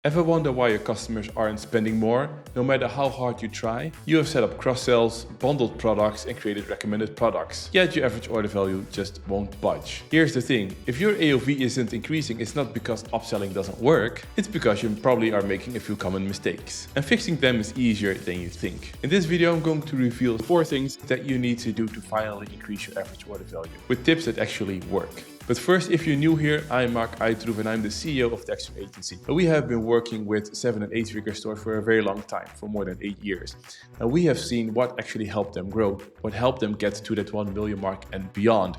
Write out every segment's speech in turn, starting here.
Ever wonder why your customers aren't spending more? No matter how hard you try, you have set up cross-sells, bundled products and created recommended products. Yet your average order value just won't budge. Here's the thing, if your AOV isn't increasing, it's not because upselling doesn't work, it's because you probably are making a few common mistakes. And fixing them is easier than you think. In this video I'm going to reveal 4 things that you need to do to finally increase your average order value, with tips that actually work. But first, if you're new here, I'm Marc Uitterhoeve and I'm the CEO of the Uitterhoeve agency. We have been working with 7- and 8-figure stores for a very long time, for more than 8 years. And we have seen what actually helped them grow, what helped them get to that 1 million mark and beyond.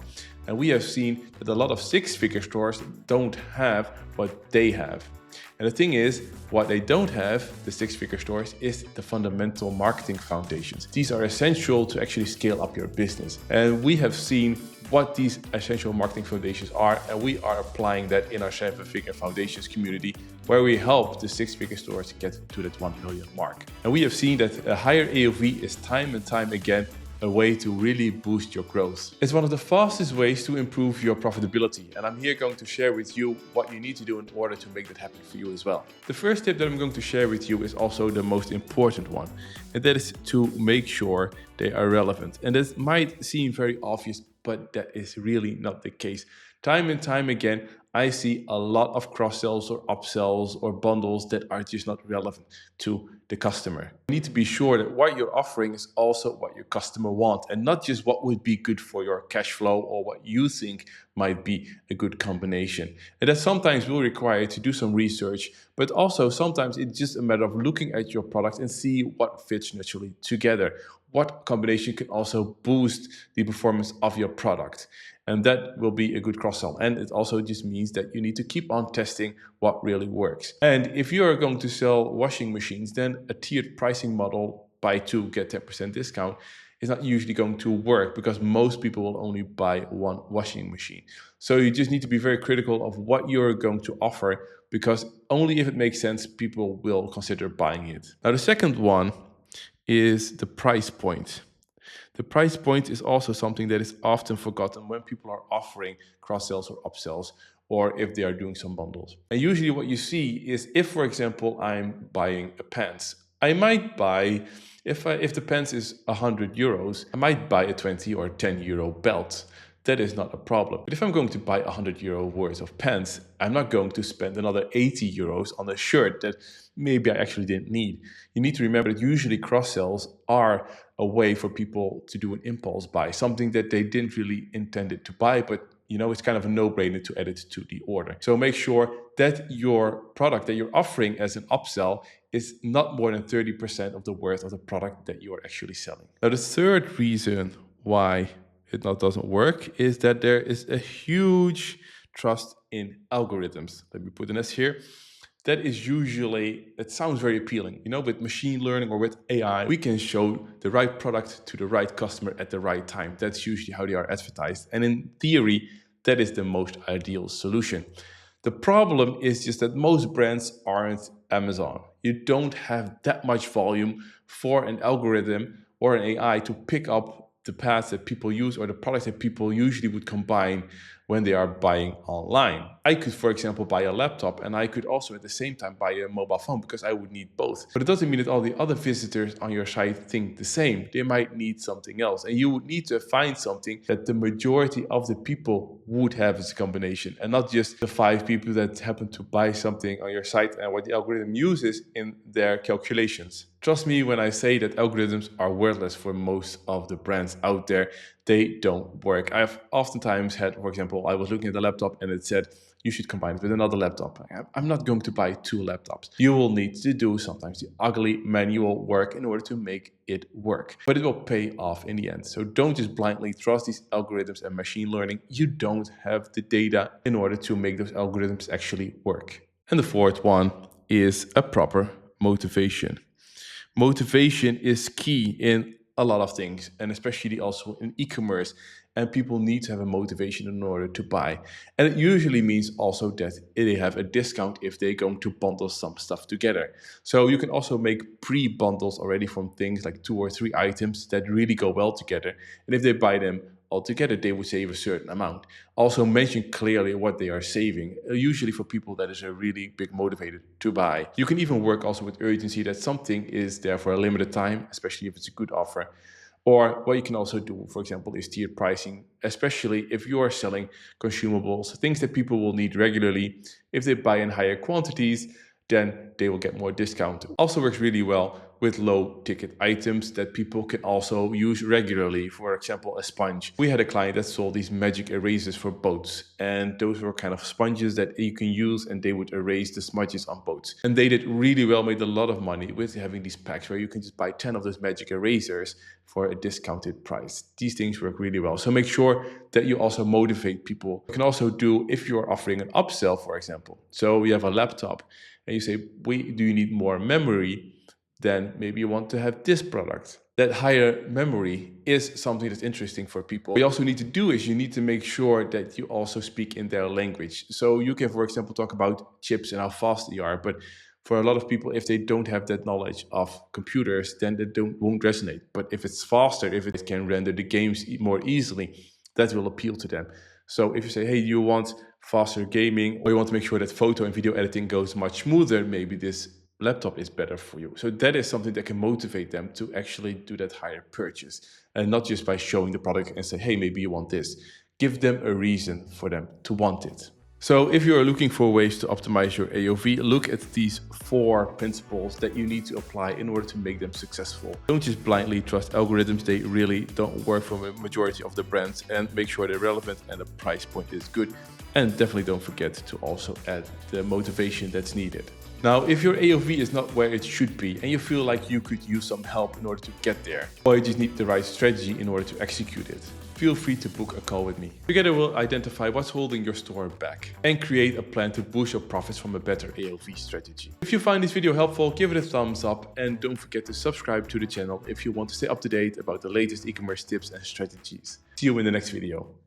And we have seen that a lot of 6-figure stores don't have what they have. And the thing is, what they don't have, the 6-figure stores, is the fundamental marketing foundations. These are essential to actually scale up your business. And we have seen what these essential marketing foundations are, and we are applying that in our 7-figure foundations community, where we help the 6-figure stores get to that 1 million mark. And we have seen that a higher AOV is time and time again a way to really boost your growth. It's one of the fastest ways to improve your profitability, and I'm here going to share with you what you need to do in order to make that happen for you as well. The first tip that I'm going to share with you is also the most important one, and that is to make sure they are relevant. And this might seem very obvious, but that is really not the case. Time and time again, I see a lot of cross-sells or upsells or bundles that are just not relevant to the customer. You need to be sure that what you're offering is also what your customer wants, and not just what would be good for your cash flow or what you think might be a good combination. And that sometimes will require you to do some research, but also sometimes it's just a matter of looking at your product and see what fits naturally together. What combination can also boost the performance of your product. And that will be a good cross-sell. And it also just means that you need to keep on testing what really works. And if you are going to sell washing machines, then a tiered pricing model, buy 2, get 10% discount, is not usually going to work because most people will only buy 1 washing machine. So you just need to be very critical of what you're going to offer, because only if it makes sense, people will consider buying it. Now, the second one is the price point. The price point is also something that is often forgotten when people are offering cross-sells or upsells, or if they are doing some bundles. And usually what you see is, if, for example, I'm buying a pants, I might buy, if the pants is 100 euros, I might buy a 20 or 10 euro belt. That is not a problem. But if I'm going to buy 100 euro worth of pants, I'm not going to spend another 80 euros on a shirt that maybe I actually didn't need. You need to remember that usually cross-sells are a way for people to do an impulse buy, something that they didn't really intend to buy, but it's kind of a no-brainer to add it to the order. So make sure that your product that you're offering as an upsell is not more than 30% of the worth of the product that you are actually selling. Now, the third reason why it doesn't work is that there is a huge trust in algorithms. Let me put an S here. That is usually, it sounds very appealing. With machine learning or with AI, we can show the right product to the right customer at the right time. That's usually how they are advertised. And in theory, that is the most ideal solution. The problem is just that most brands aren't Amazon. You don't have that much volume for an algorithm or an AI to pick up the paths that people use or the products that people usually would combine when they are buying online. I could, for example, buy a laptop, and I could also at the same time buy a mobile phone, because I would need both. But it doesn't mean that all the other visitors on your site think the same. They might need something else, and you would need to find something that the majority of the people would have as a combination, and not just the 5 people that happen to buy something on your site and what the algorithm uses in their calculations. Trust me when I say that algorithms are worthless for most of the brands out there. They don't work. I've oftentimes had, for example, I was looking at the laptop and it said, you should combine it with another laptop. I'm not going to buy 2 laptops. You will need to do sometimes the ugly manual work in order to make it work. But it will pay off in the end. So don't just blindly trust these algorithms and machine learning. You don't have the data in order to make those algorithms actually work. And the fourth one is a proper motivation. Motivation is key in a lot of things, and especially also in e-commerce. And people need to have a motivation in order to buy. And it usually means also that they have a discount if they're going to bundle some stuff together. So you can also make pre-bundles already from things like 2 or 3 items that really go well together. And if they buy them altogether they would save a certain amount. Also mention clearly what they are saving. Usually for people that is a really big motivator to buy. You can even work also with urgency that something is there for a limited time, especially if it's a good offer. Or what you can also do, for example, is tiered pricing, especially if you are selling consumables, things that people will need regularly. If they buy in higher quantities, then they will get more discount. Also works really well with low ticket items that people can also use regularly. For example, a sponge. We had a client that sold these magic erasers for boats, and those were kind of sponges that you can use and they would erase the smudges on boats. And they did really well, made a lot of money with having these packs where you can just buy 10 of those magic erasers for a discounted price. These things work really well. So make sure that you also motivate people. You can also do, if you're offering an upsell, for example. So you have a laptop and you say, do you need more memory? Then maybe you want to have this product. That higher memory is something that's interesting for people. What you also need to do is you need to make sure that you also speak in their language. So you can, for example, talk about chips and how fast they are, but for a lot of people, if they don't have that knowledge of computers, then they won't resonate. But if it's faster, if it can render the games more easily, that will appeal to them. So if you say, hey, you want faster gaming, or you want to make sure that photo and video editing goes much smoother, maybe this laptop is better for you. So that is something that can motivate them to actually do that higher purchase, and not just by showing the product and say, hey, maybe you want this. Give them a reason for them to want it. So if you're looking for ways to optimize your AOV, look at these 4 principles that you need to apply in order to make them successful. Don't just blindly trust algorithms. They really don't work for a majority of the brands, and make sure they're relevant and the price point is good. And definitely don't forget to also add the motivation that's needed. Now, if your AOV is not where it should be and you feel like you could use some help in order to get there, or you just need the right strategy in order to execute it, feel free to book a call with me. Together we'll identify what's holding your store back and create a plan to boost your profits from a better AOV strategy. If you find this video helpful, give it a thumbs up and don't forget to subscribe to the channel if you want to stay up to date about the latest e-commerce tips and strategies. See you in the next video.